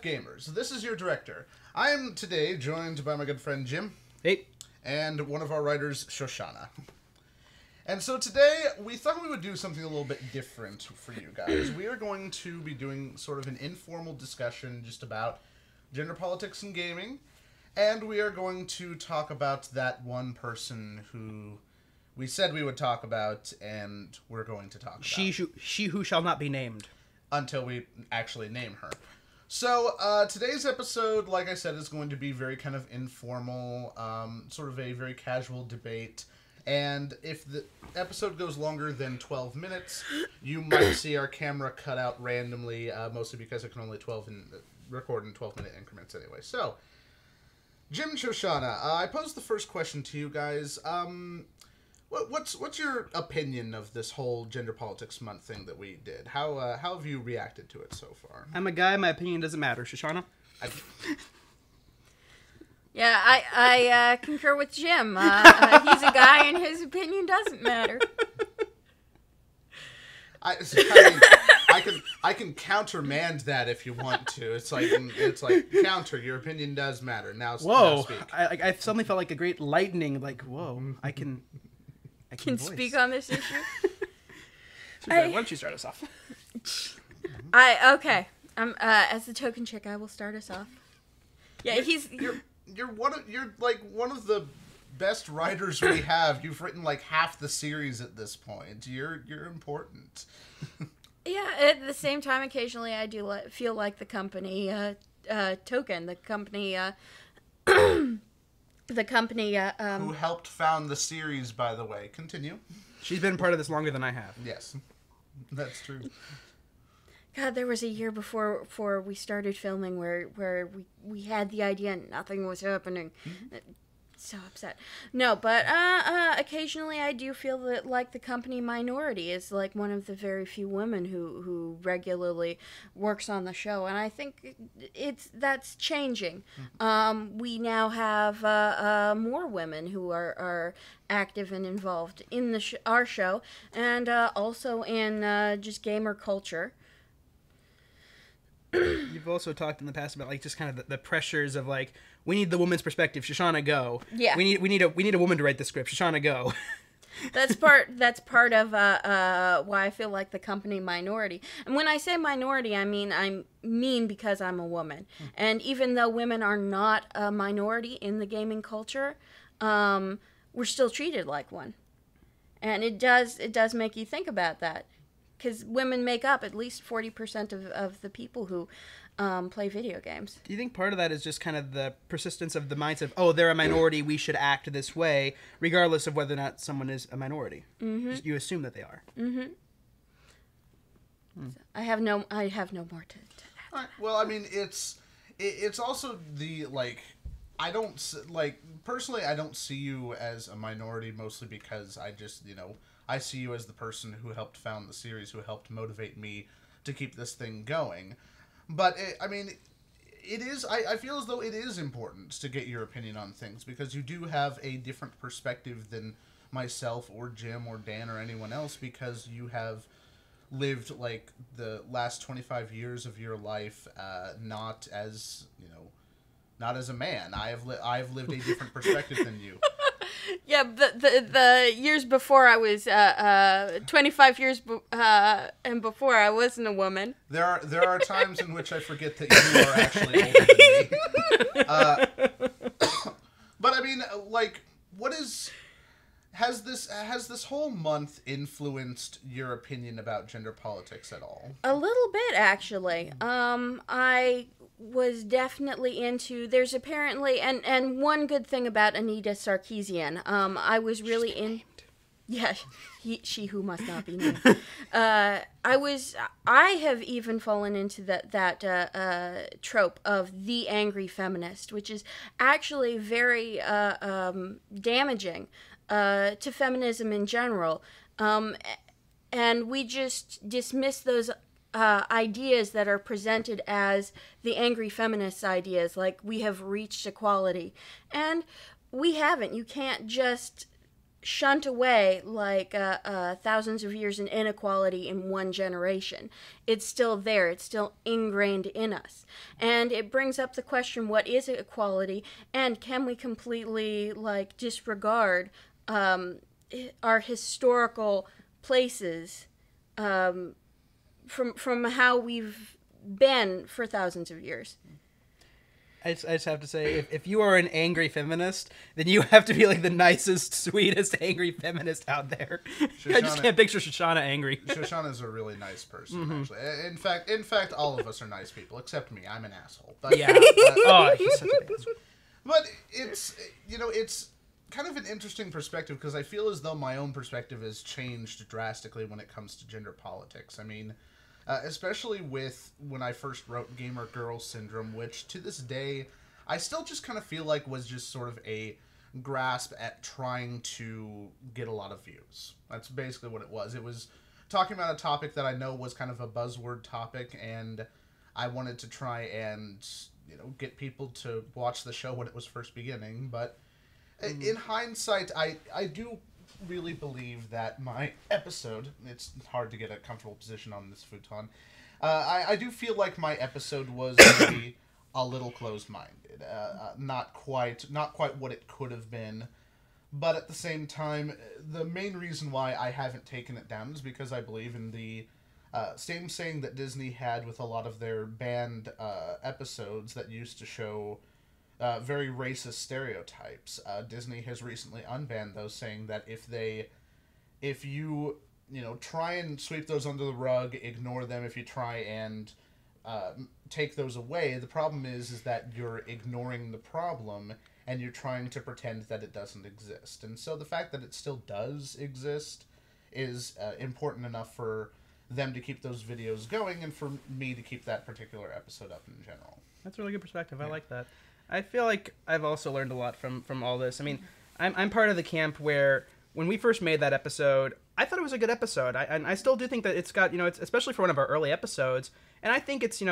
gamers. This is your director. I am today joined by my good friend Jim. Hey. And one of our writers, Shoshana. And so today, we thought we would do something a little bit different for you guys. We are going to be doing sort of an informal discussion just about gender politics and gaming. And we are going to talk about that one person who we said we would talk about, and we're going to talk about. She who shall not be named. Until we actually name her. So, today's episode, like I said, is going to be very kind of informal, sort of a very casual debate. And if the episode goes longer than 12 minutes, you might see our camera cut out randomly, mostly because it can only record in 12-minute increments anyway. So, Jim and Shoshana, I posed the first question to you guys. What's your opinion of this whole Gender Politics Month thing that we did? How have you reacted to it so far? I'm a guy, my opinion doesn't matter. Shoshana? Yeah, I concur with Jim. He's a guy and his opinion doesn't matter. I can countermand that if you want to. It's like counter. Your opinion does matter. Now speak. I suddenly felt like a great lightning. Like, whoa, I can speak on this issue. Why don't you start us off? Okay. As the token chick, I will start us off. Yeah, you're one of the best writers we have. You've written like half the series at this point. You're important. Yeah. At the same time, occasionally I do feel like the company token. The company. The company, who helped found the series, by the way. Continue. She's been part of this longer than I have. Yes, that's true. God, there was a year before we started filming where we had the idea and nothing was happening. Mm-hmm. So upset. No, but occasionally I do feel that like the company Minority is like one of the very few women who regularly works on the show, and I think that's changing. Mm-hmm. We now have more women who are active and involved in our show, and also in just gamer culture. You've also talked in the past about like just kind of the pressures of like, we need the woman's perspective. Shoshana, go. Yeah. We need a woman to write the script. Shoshana, go. That's part of why I feel like the company Minority. And when I say minority, I mean because I'm a woman. And even though women are not a minority in the gaming culture, we're still treated like one. And it does make you think about that. Because women make up at least 40% of the people who play video games. Do you think part of that is just kind of the persistence of the mindset of, oh, they're a minority, we should act this way, regardless of whether or not someone is a minority? Mm-hmm. You assume that they are. Mm-hmm. So I have no more to add. Right. Well, I mean, it's also the, like, personally, I don't see you as a minority, mostly because I see you as the person who helped found the series, who helped motivate me to keep this thing going. But, I feel as though it is important to get your opinion on things, because you do have a different perspective than myself or Jim or Dan or anyone else, because you have lived, like, the last 25 years of your life not as a man. I have lived a different perspective than you. Yeah, the years before I was 25 years and before I wasn't a woman. There are times in which I forget that you are actually older than me. But I mean, like, has this whole month influenced your opinion about gender politics at all? A little bit, actually. I was definitely into, there's apparently, and one good thing about Anita Sarkeesian, I was really in, yeah, she who must not be named. I have even fallen into that trope of the angry feminist, which is actually very damaging to feminism in general. And we just dismiss those ideas that are presented as the angry feminist ideas, like we have reached equality. And we haven't. You can't just shunt away like thousands of years in inequality in one generation. It's still there. It's still ingrained in us. And it brings up the question, what is equality? And can we completely like disregard our historical places from how we've been for thousands of years? I just have to say, if you are an angry feminist, then you have to be like the nicest, sweetest, angry feminist out there. I just can't picture Shoshana angry. Shoshana's a really nice person, actually. In fact, all of us are nice people, except me. I'm an asshole. But, yeah. He's such an asshole. But it's, it's kind of an interesting perspective, because I feel as though my own perspective has changed drastically when it comes to gender politics. I mean, especially with when I first wrote Gamer Girl Syndrome, which to this day I still just kind of feel like was just sort of a grasp at trying to get a lot of views. That's basically what it was. It was talking about a topic that I know was kind of a buzzword topic, and I wanted to try and, get people to watch the show when it was first beginning. But in hindsight, I do really believe that my episode, it's hard to get a comfortable position on this futon, I do feel like my episode was maybe a little closed-minded, not quite what it could have been, but at the same time, the main reason why I haven't taken it down is because I believe in the same saying that Disney had with a lot of their banned episodes that used to show very racist stereotypes. Disney has recently unbanned those, saying that if you try and sweep those under the rug, ignore them, if you try and take those away, the problem is that you're ignoring the problem and you're trying to pretend that it doesn't exist. And so the fact that it still does exist is important enough for them to keep those videos going and for me to keep that particular episode up in general. That's a really good perspective. I like that. I feel like I've also learned a lot from all this. I mean, I'm part of the camp where when we first made that episode, I thought it was a good episode. I still do think that it's got, it's especially for one of our early episodes, and I think it's,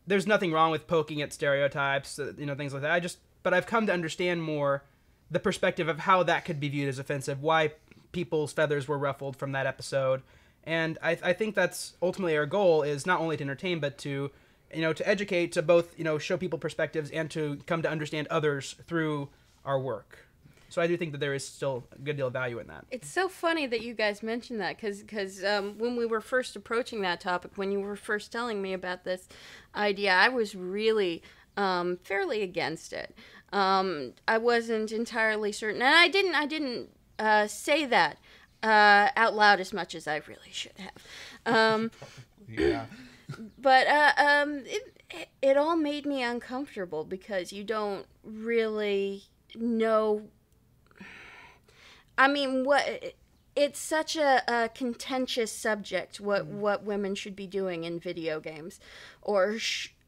there's nothing wrong with poking at stereotypes, things like that. But I've come to understand more the perspective of how that could be viewed as offensive, why people's feathers were ruffled from that episode. And I think that's ultimately our goal, is not only to entertain, but to to educate, to both, show people perspectives and to come to understand others through our work. So I do think that there is still a good deal of value in that. It's so funny that you guys mentioned that, because when we were first approaching that topic, when you were first telling me about this idea, I was really fairly against it. I wasn't entirely certain, and I didn't say that out loud as much as I really should have. Yeah. But it all made me uncomfortable, because you don't really know. I mean, it's such a contentious subject, what women should be doing in video games, or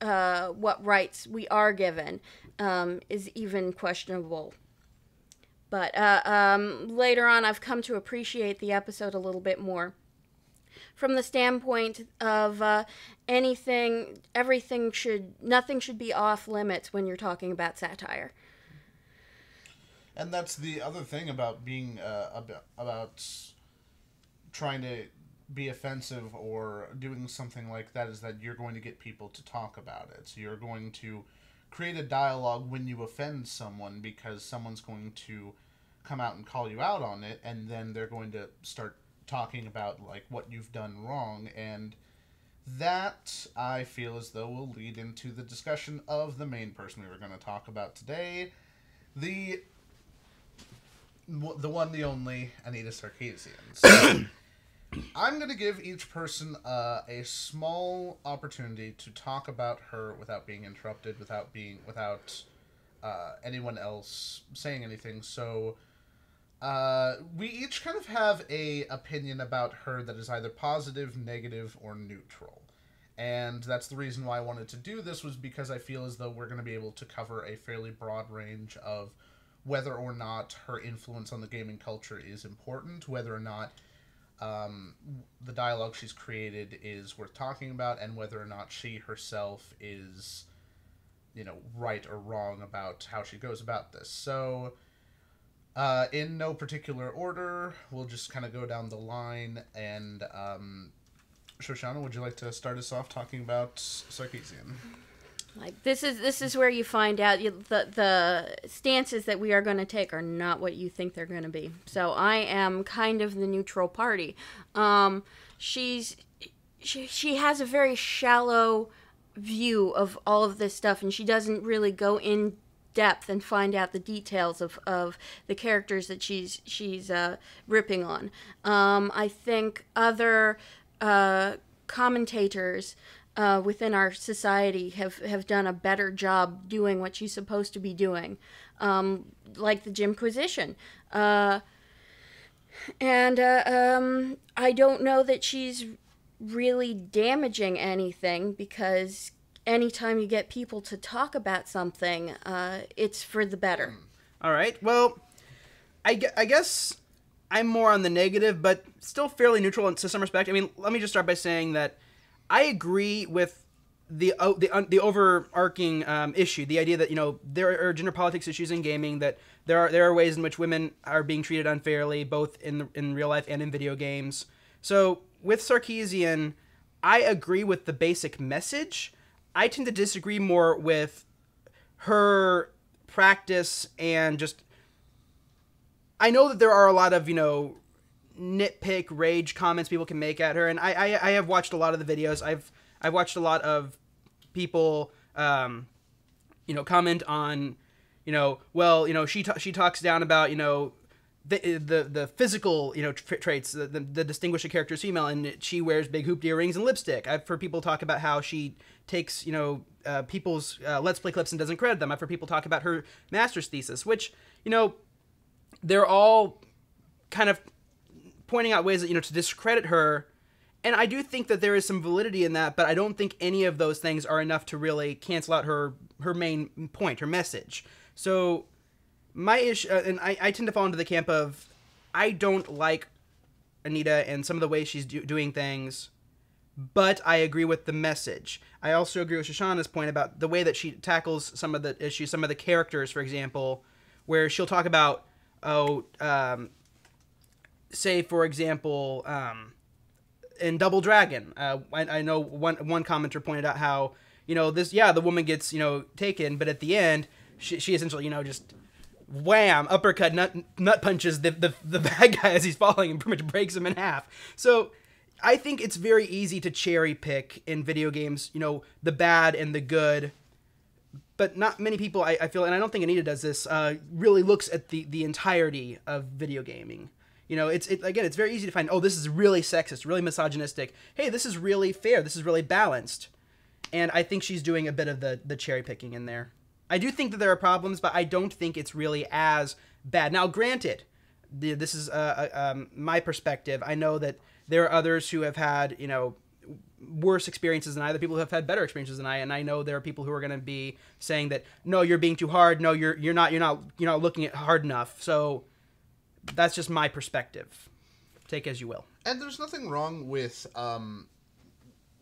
what rights we are given is even questionable. But later on, I've come to appreciate the episode a little bit more, from the standpoint of nothing should be off limits when you're talking about satire. And that's the other thing about being about trying to be offensive or doing something like that, is that you're going to get people to talk about it. So you're going to create a dialogue when you offend someone, because someone's going to come out and call you out on it, and then they're going to start talking about like what you've done wrong, and that I feel as though will lead into the discussion of the main person we were going to talk about today, the one, the only Anita Sarkeesian. So I'm going to give each person a small opportunity to talk about her without being interrupted, without anyone else saying anything. So we each kind of have a opinion about her that is either positive, negative, or neutral. And that's the reason why I wanted to do this, was because I feel as though we're going to be able to cover a fairly broad range of whether or not her influence on the gaming culture is important, whether or not the dialogue she's created is worth talking about, and whether or not she herself is, right or wrong about how she goes about this. So In no particular order, we'll just kind of go down the line. And Shoshana, would you like to start us off talking about Sarkeesian? Like this is where you find out the stances that we are going to take are not what you think they're going to be. So I am kind of the neutral party. She has a very shallow view of all of this stuff, and she doesn't really go in depth and find out the details of the characters that she's ripping on. I think other commentators within our society have done a better job doing what she's supposed to be doing, like the Jimquisition. I don't know that she's really damaging anything, because anytime you get people to talk about something, it's for the better. All right. Well, I guess I'm more on the negative, but still fairly neutral to some respect. I mean, let me just start by saying that I agree with the overarching issue, the idea that, you know, there are gender politics issues in gaming, that there are ways in which women are being treated unfairly, both in real life and in video games. So with Sarkeesian, I agree with the basic message. I tend to disagree more with her practice, and just, I know that there are a lot of, you know, nitpick, rage comments people can make at her, and I have watched a lot of the videos. I've watched a lot of people, you know, comment on, you know, well, you know, she talks down about, you know, the physical, you know, traits that distinguish a character as female, and she wears big hooped earrings and lipstick. I've heard people talk about how she takes, you know, people's Let's Play clips and doesn't credit them. I've heard people talk about her master's thesis, which, you know, they're all kind of pointing out ways that, you know, to discredit her. And I do think that there is some validity in that, but I don't think any of those things are enough to really cancel out her main point, her message. So my issue, and I tend to fall into the camp of, I don't like Anita and some of the ways she's doing things, but I agree with the message. I also agree with Shoshana's point about the way that she tackles some of the issues, some of the characters, for example, where she'll talk about, say, for example, in Double Dragon, I know one commenter pointed out how, you know, the woman gets, you know, taken, but at the end, she essentially, you know, just wham, uppercut, nut punches the bad guy as he's falling and pretty much breaks him in half. So I think it's very easy to cherry pick in video games, you know, the bad and the good, but not many people, I feel, and I don't think Anita does this, really looks at the entirety of video gaming. You know, it's very easy to find, oh, this is really sexist, really misogynistic. Hey, this is really fair. This is really balanced. And I think she's doing a bit of the cherry picking in there. I do think that there are problems, but I don't think it's really as bad. Now, granted, this is my perspective. I know that there are others who have had, you know, worse experiences than I. There are people who have had better experiences than I, and I know there are people who are going to be saying that, no, you're being too hard. No, you're not looking at hard enough. So that's just my perspective. Take as you will. And there's nothing wrong with,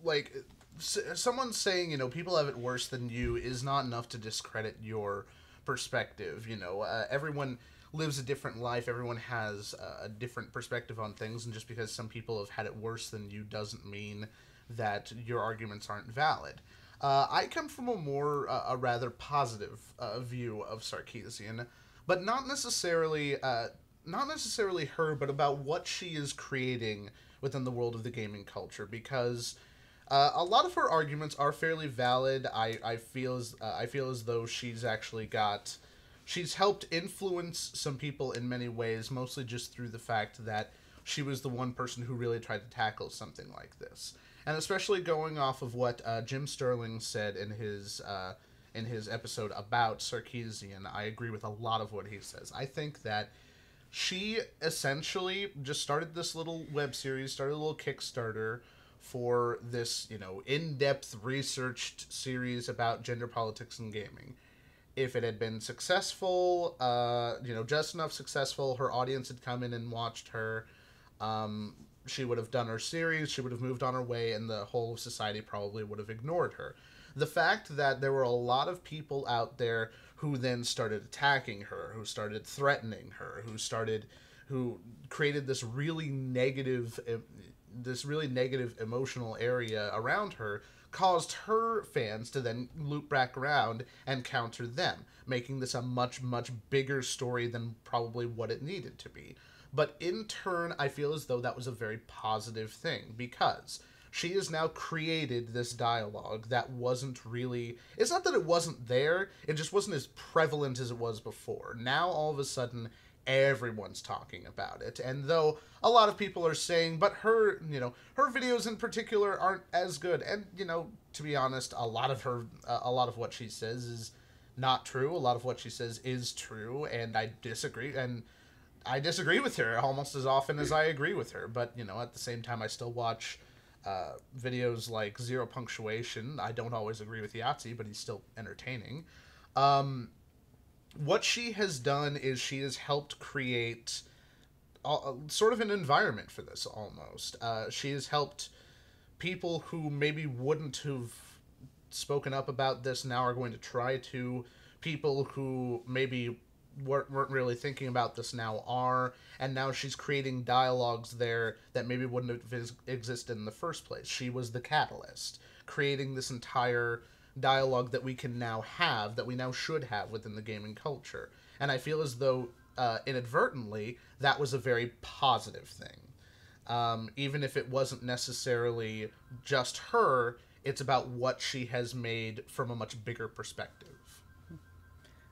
like, someone saying, you know, people have it worse than you is not enough to discredit your perspective. You know, everyone lives a different life. Everyone has a different perspective on things. And just because some people have had it worse than you doesn't mean that your arguments aren't valid. I come from a rather positive view of Sarkeesian, but not necessarily her, but about what she is creating within the world of the gaming culture, because a lot of her arguments are fairly valid. I feel as though she's helped influence some people in many ways, mostly just through the fact that she was the one person who really tried to tackle something like this. And especially going off of what Jim Sterling said in his episode about Sarkeesian, I agree with a lot of what he says. I think that she essentially just started this little web series, started a little Kickstarter for this, you know, in-depth researched series about gender politics in gaming. If it had been successful, you know, just enough successful, her audience had come in and watched her, she would have done her series, she would have moved on her way, and the whole society probably would have ignored her. The fact that there were a lot of people out there who then started attacking her, who started threatening her, who created this really negative emotional area around her, caused her fans to then loop back around and counter them, making this a much, much bigger story than probably what it needed to be. But in turn, I feel as though that was a very positive thing, because she has now created this dialogue that wasn't really... It's not that it wasn't there, it just wasn't as prevalent as it was before. Now, all of a sudden, everyone's talking about it. And though a lot of people are saying, but her videos in particular aren't as good. And, to be honest, a lot of what she says is not true. A lot of what she says is true, and I disagree. And I disagree with her almost as often as I agree with her. But, at the same time, I still watch videos like Zero Punctuation. I don't always agree with Yahtzee, but he's still entertaining. What she has done is she has helped create sort of an environment for this, almost. She has helped people who maybe wouldn't have spoken up about this now are going to try to. People who maybe weren't really thinking about this now are. And now she's creating dialogues there that maybe wouldn't have existed in the first place. She was the catalyst, creating this entire dialogue that we can now have, that we now should have within the gaming culture. And I feel as though inadvertently that was a very positive thing. Even if it wasn't necessarily just her, it's about what she has made from a much bigger perspective.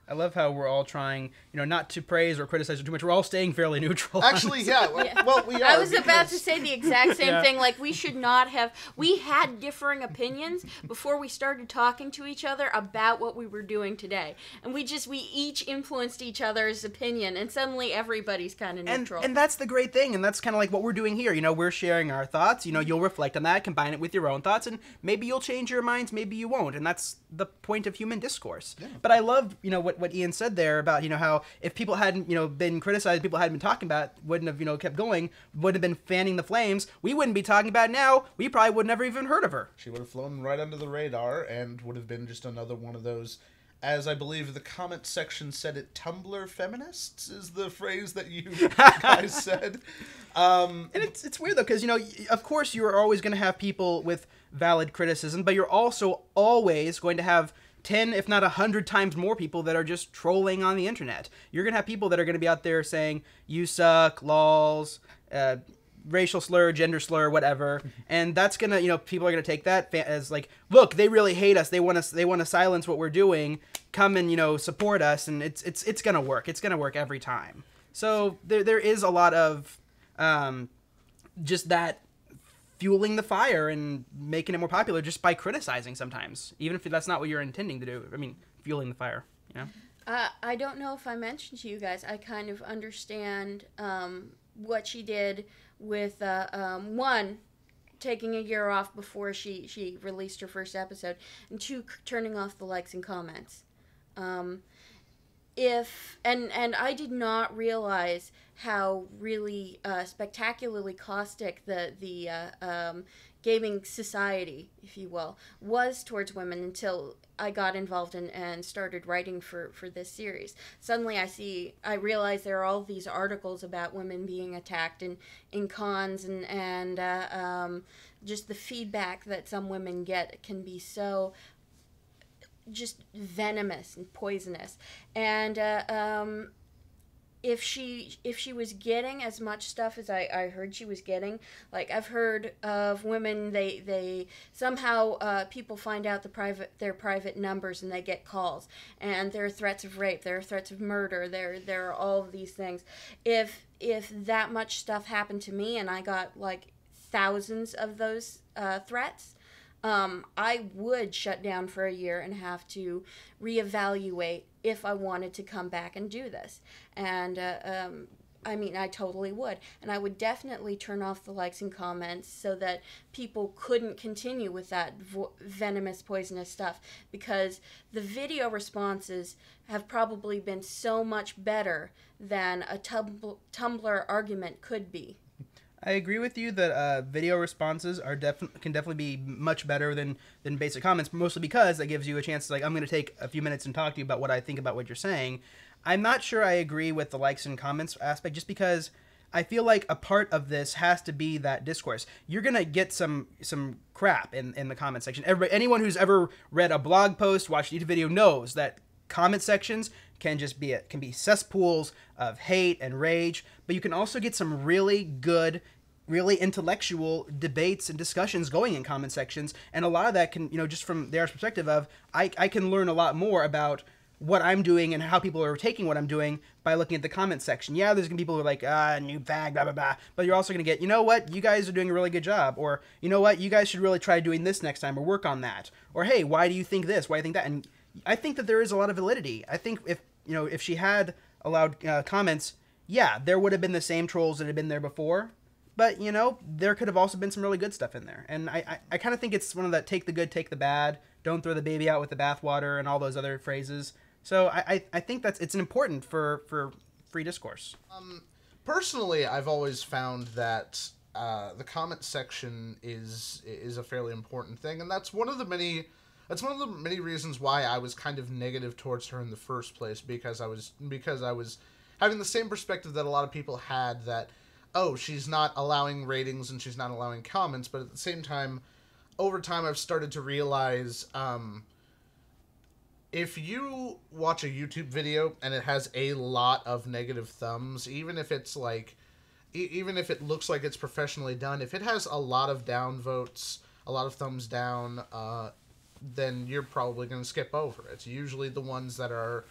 I love how we're all trying, not to praise or criticize her too much. We're all staying fairly neutral. Actually, yeah. Well, we are. I was about to say the exact same thing. Like, we should not have... We had differing opinions before we started talking to each other about what we were doing today. And we each influenced each other's opinion, and suddenly everybody's kind of neutral. And that's the great thing, and that's kind of like what we're doing here. We're sharing our thoughts. You'll reflect on that, combine it with your own thoughts, and maybe you'll change your minds, maybe you won't. And that's the point of human discourse. Yeah. But I love, what Ian said there about, how if people hadn't, been criticized, people hadn't been talking about it, wouldn't have, kept going, wouldn't have been fanning the flames, we wouldn't be talking about it now. We probably would never even heard of her. She would have flown right under the radar and would have been just another one of those, as I believe the comment section said it, Tumblr feminists is the phrase that you guys said. And it's weird, though, because, of course you're always going to have people with valid criticism, but you're also always going to have 10, if not 100 times more people that are just trolling on the internet. You're going to have people that are going to be out there saying, you suck, lols, racial slur, gender slur, whatever. And that's going to, people are going to take that as like, look, they really hate us. They want to silence what we're doing. Come and, support us. And it's going to work. It's going to work every time. So there is a lot of just that fueling the fire and making it more popular just by criticizing sometimes, even if that's not what you're intending to do. I mean, fueling the fire, I don't know if I mentioned to you guys, I kind of understand what she did with, one, taking a year off before she released her first episode, and two, turning off the likes and comments. And I did not realize how really spectacularly caustic the gaming society, if you will, was towards women until I got involved and started writing for this series. Suddenly I realize there are all these articles about women being attacked in cons, and just the feedback that some women get can be so just venomous and poisonous. And if she was getting as much stuff as I heard she was getting, like I've heard of women, they somehow people find out their private numbers and they get calls, and there are threats of rape, there are threats of murder, there are all of these things. If that much stuff happened to me and I got like thousands of those threats, I would shut down for a year and have to reevaluate if I wanted to come back and do this. And, I totally would. And I would definitely turn off the likes and comments so that people couldn't continue with that venomous, poisonous stuff, because the video responses have probably been so much better than a Tumblr argument could be. I agree with you that video responses are can definitely be much better than basic comments, mostly because that gives you a chance to, like, I'm going to take a few minutes and talk to you about what I think about what you're saying. I'm not sure I agree with the likes and comments aspect, just because I feel like a part of this has to be that discourse. You're going to get some crap in the comment section. Anyone who's ever read a blog post, watched a YouTube video knows that comment sections can be cesspools of hate and rage, but you can also get some really good, really intellectual debates and discussions going in comment sections, and a lot of that can, just from their perspective of, I can learn a lot more about what I'm doing and how people are taking what I'm doing by looking at the comment section. Yeah, there's gonna be people who are like, new fag, blah, blah, blah, but you're also gonna get, you know what, you guys are doing a really good job, or, you know what, you guys should really try doing this next time, or work on that, or, hey, why do you think this, why do you think that, and I think that there is a lot of validity. I think if she had allowed comments, yeah, there would have been the same trolls that had been there before, but, there could have also been some really good stuff in there. And I kind of think it's one of that take the good, take the bad, don't throw the baby out with the bathwater, and all those other phrases. So I think it's important for free discourse. Personally, I've always found that the comment section is a fairly important thing, and that's one of the many reasons why I was kind of negative towards her in the first place, because I was having the same perspective that a lot of people had, that, oh, she's not allowing ratings and she's not allowing comments, but at the same time, over time, I've started to realize, if you watch a YouTube video and it has a lot of negative thumbs, even if it looks like it's professionally done, if it has a lot of downvotes, a lot of thumbs down, then you're probably going to skip over it. It's usually the ones that are,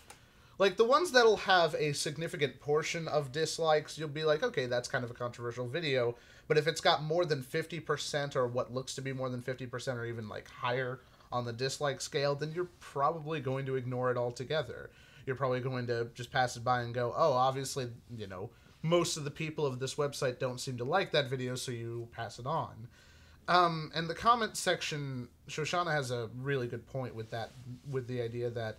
like, the ones that'll have a significant portion of dislikes, you'll be like, okay, that's kind of a controversial video. But if it's got more than 50%, or what looks to be more than 50%, or even, like, higher on the dislike scale, then you're probably going to ignore it altogether. You're probably going to just pass it by and go, oh, obviously, most of the people of this website don't seem to like that video, so you pass it on. And the comment section, Shoshana has a really good point with that, with the idea that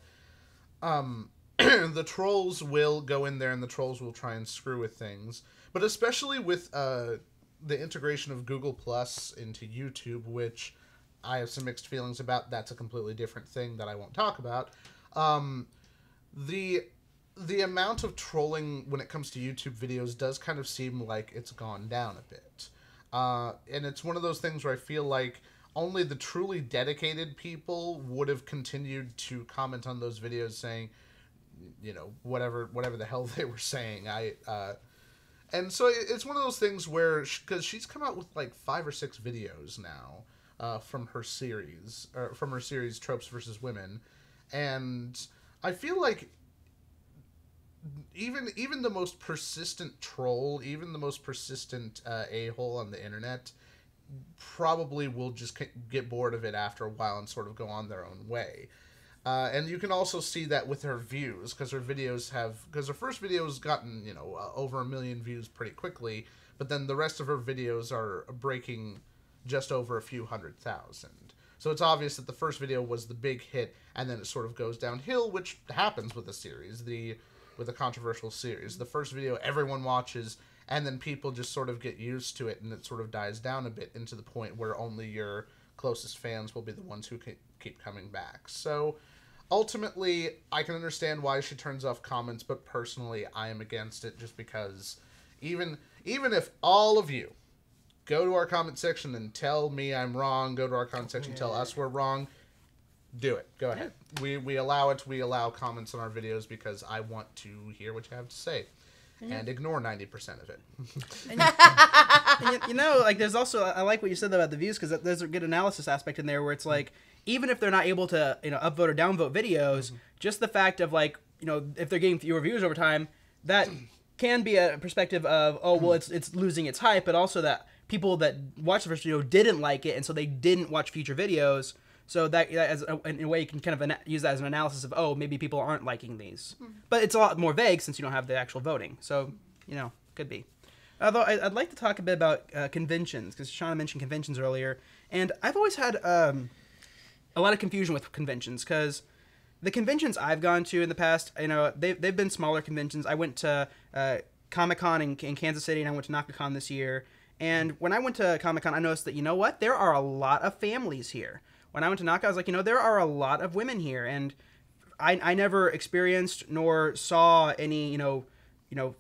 the trolls will go in there and the trolls will try and screw with things. But especially with the integration of Google Plus into YouTube, which I have some mixed feelings about. That's a completely different thing that I won't talk about. The amount of trolling when it comes to YouTube videos does kind of seem like it's gone down a bit. And it's one of those things where I feel like only the truly dedicated people would have continued to comment on those videos saying, whatever the hell they were saying. And so it's one of those things where, because she's come out with like 5 or 6 videos now, from her series Tropes versus Women, and I feel like even the most persistent troll, even the most persistent a-hole on the internet, probably will just get bored of it after a while and sort of go on their own way. And you can also see that with her views, because her first video's gotten, over 1 million views pretty quickly, but then the rest of her videos are breaking just over a few 100,000. So it's obvious that the first video was the big hit, and then it sort of goes downhill, which happens with a series, with a controversial series. The first video everyone watches, and then people just sort of get used to it, and it sort of dies down a bit into the point where only your closest fans will be the ones who keep coming back. So ultimately, I can understand why she turns off comments, but personally, I am against it, just because even if all of you go to our comment section and tell me I'm wrong, go to our comment section, tell us we're wrong, do it. Go ahead. We allow it. We allow comments on our videos because I want to hear what you have to say. And ignore 90% of it. and like, there's also, I like what you said about the views, because there's a good analysis aspect in there where it's like, even if they're not able to, upvote or downvote videos, just the fact of, like, if they're getting fewer views over time, that can be a perspective of, oh, well, it's losing its hype, but also that people that watched the first video didn't like it, and so they didn't watch future videos. So that in a way, you can kind of use that as an analysis of, oh, maybe people aren't liking these. But it's a lot more vague since you don't have the actual voting. So, could be. Although I'd like to talk a bit about conventions, because Shauna mentioned conventions earlier. And I've always had a lot of confusion with conventions, because the conventions I've gone to in the past, they've been smaller conventions. I went to Comic-Con in Kansas City, and I went to NakaCon this year. And when I went to Comic-Con, I noticed that, you know what? There are a lot of families here. When I went to NACA, I was like, there are a lot of women here. And I never experienced nor saw any,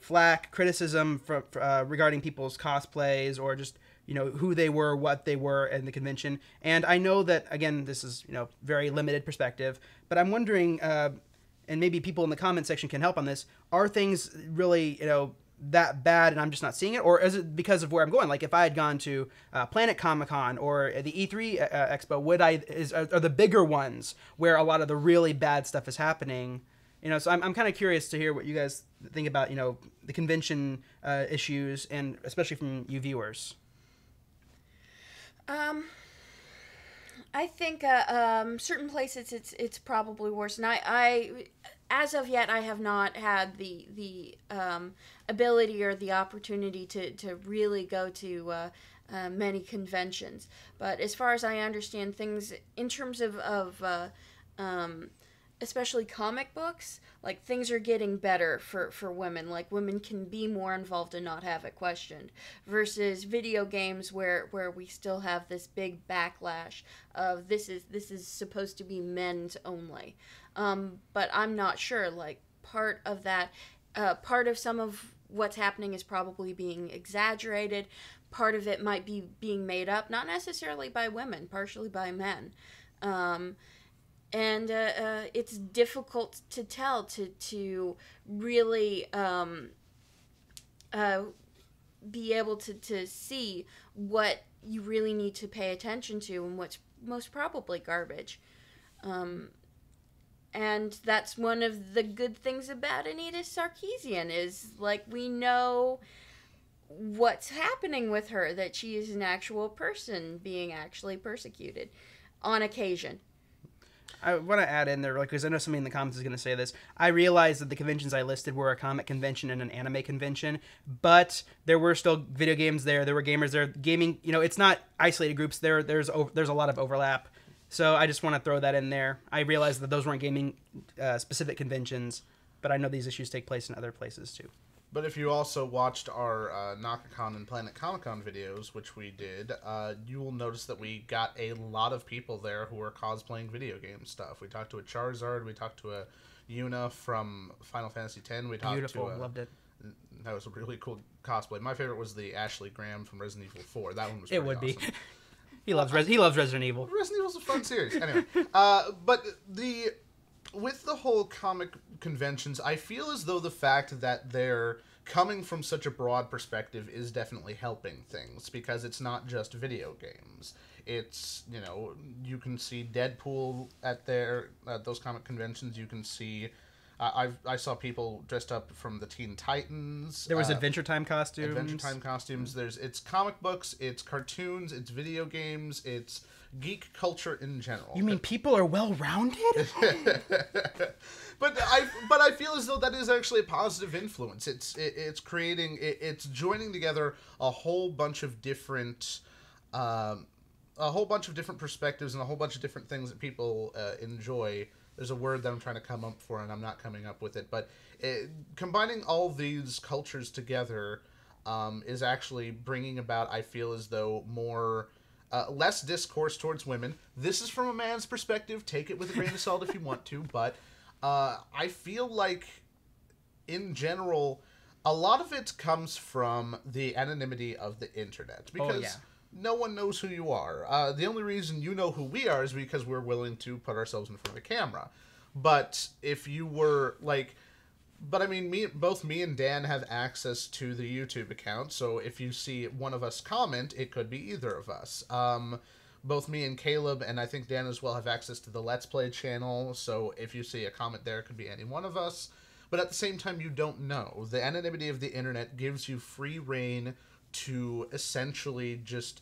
flack, criticism regarding people's cosplays or just, who they were, what they were in the convention. And I know that, again, this is, very limited perspective, but I'm wondering, and maybe people in the comment section can help on this, are things really, that bad and I'm just not seeing it? Or is it because of where I'm going? Like if I had gone to Planet Comic-Con or the E3 Expo, are the bigger ones where a lot of the really bad stuff is happening? So I'm kind of curious to hear what you guys think about, the convention issues, and especially from you viewers. I think certain places it's probably worse, and I as of yet I have not had the ability or the opportunity to really go to many conventions. But as far as I understand things in terms of especially comic books, like things are getting better for women. Like women can be more involved and not have it questioned, versus video games where we still have this big backlash of this is supposed to be men's only. But I'm not sure. Like part of that, part of some of what's happening is probably being exaggerated. Part of it might be being made up, not necessarily by women, partially by men. And it's difficult to tell, to really be able to see what you really need to pay attention to and what's most probably garbage. And that's one of the good things about Anita Sarkeesian is, like, we know what's happening with her, that she is an actual person being actually persecuted on occasion. I want to add in there, because I know somebody in the comments is going to say this. I realized that the conventions I listed were a comic convention and an anime convention, but there were still video games there. There were gamers there. Gaming, it's not isolated groups. There's a lot of overlap. So I just want to throw that in there. I realized that those weren't gaming specific conventions, but I know these issues take place in other places too. But if you also watched our NakaCon and Planet Comic-Con videos, which we did, you will notice that we got a lot of people there who were cosplaying video game stuff. We talked to a Charizard, we talked to a Yuna from Final Fantasy X, we talked Beautiful, to loved it. That was a really cool cosplay. My favorite was the Ashley Graham from Resident Evil 4. That one was pretty awesome. It would be. He loves Resident Evil. Resident Evil's a fun series. Anyway, but with the whole comic conventions, I feel as though the fact that they're coming from such a broad perspective is definitely helping things, because it's not just video games. It's, you can see Deadpool at those comic conventions. You can see, I saw people dressed up from the Teen Titans. There was Adventure Time costumes. It's comic books, it's cartoons, it's video games, it's geek culture in general. You mean people are well-rounded? But I feel as though that is actually a positive influence. It's creating, it's joining together a whole bunch of different perspectives and a whole bunch of different things that people enjoy. There's a word that I'm trying to come up for and I'm not coming up with it, but combining all these cultures together is actually bringing about, I feel as though, more less discourse towards women. This is from a man's perspective. Take it with a grain of salt if you want to, but I feel like, in general, a lot of it comes from the anonymity of the internet, because no one knows who you are. The only reason you know who we are is because we're willing to put ourselves in front of a camera. But if you were, both me and Dan have access to the YouTube account, so if you see one of us comment, it could be either of us. Both me and Caleb, and I think Dan as well, have access to the Let's Play channel, so if you see a comment there, it could be any one of us. But at the same time, you don't know. The anonymity of the internet gives you free reign to essentially just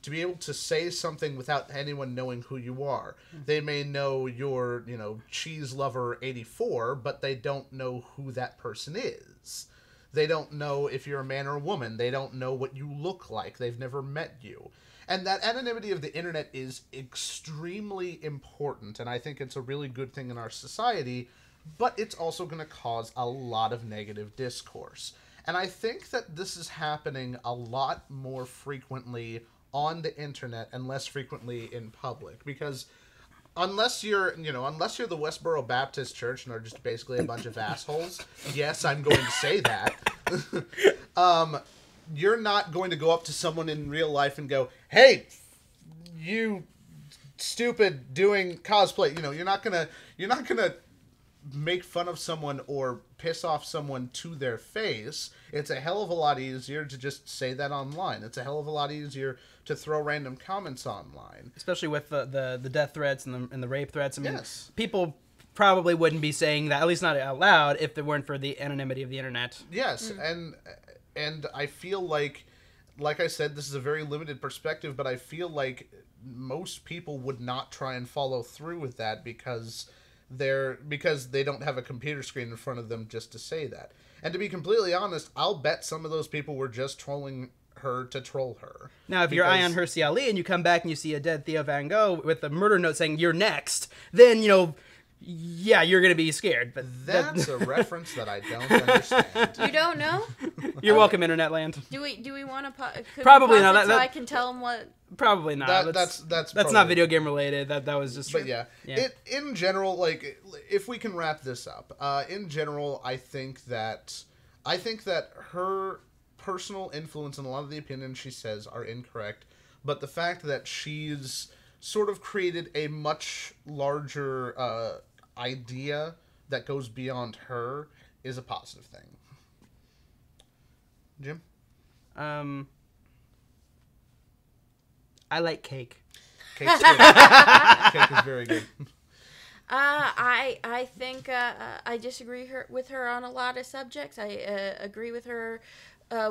to be able to say something without anyone knowing who you are. They may know you're, cheese lover 84, but they don't know who that person is. They don't know if you're a man or a woman. They don't know what you look like. They've never met you. And that anonymity of the internet is extremely important, and I think it's a really good thing in our society, but it's also going to cause a lot of negative discourse. And I think that this is happening a lot more frequently on the internet and less frequently in public, because unless you're the Westboro Baptist Church and are just basically a bunch of assholes, yes, I'm going to say that. You're not going to go up to someone in real life and go, "Hey, you stupid doing cosplay." You're not gonna make fun of someone or piss off someone to their face. It's a hell of a lot easier to just say that online. It's a hell of a lot easier to throw random comments online. Especially with the death threats and the rape threats. I mean, yes. People probably wouldn't be saying that, at least not out loud, if it weren't for the anonymity of the internet. Yes, and I feel like I said, this is a very limited perspective, but I feel like most people would not try and follow through with that because they don't have a computer screen in front of them just to say that. And to be completely honest, I'll bet some of those people were just trolling her to troll her. Now, if you're Ion Hersey Ali and you come back and you see a dead Theo Van Gogh with a murder note saying "you're next," then yeah, you're gonna be scared. But that's a reference that I don't understand. You don't know? You're welcome, Internet Land. Do we want to? Probably not. So I can tell them what. Probably not. That's probably not video game related. That was just. But yeah. In general, like, if we can wrap this up, in general, I think that her personal influence and a lot of the opinions she says are incorrect, but the fact that she's sort of created a much larger idea that goes beyond her is a positive thing. Jim? I like cake. Cake's good. Cake is very good. I think I disagree with her on a lot of subjects. I agree with her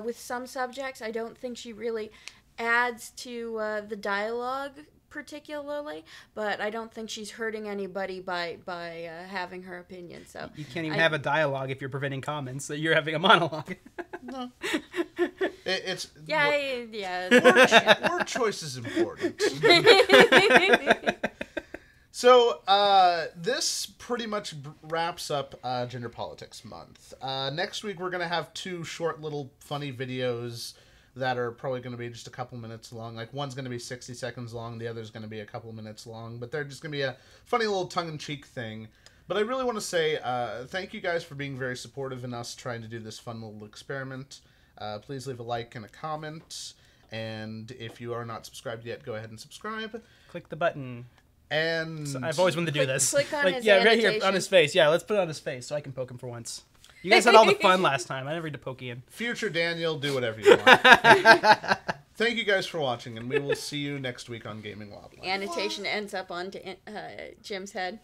with some subjects. I don't think she really adds to the dialogue particularly, but I don't think she's hurting anybody by having her opinion. So you can't even have a dialogue if you're preventing comments. So you're having a monologue. No. Word choice is important. So, this pretty much wraps up Gender Politics Month. Next week, we're going to have 2 short little funny videos that are probably going to be just a couple minutes long. Like, one's going to be 60 seconds long, the other's going to be a couple minutes long. But they're just going to be a funny little tongue-in-cheek thing. But I really want to say thank you guys for being very supportive in us trying to do this fun little experiment. Please leave a like and a comment. And if you are not subscribed yet, go ahead and subscribe. Click the button. And so I've always wanted to do this. Click on his right annotation. here on his face. Yeah, let's put it on his face so I can poke him for once. You guys had all the fun last time. I never get to poke Ian. Future Daniel, do whatever you want. Thank you guys for watching, and we will see you next week on Gaming Wildlife. Annotation ends up on Jim's head.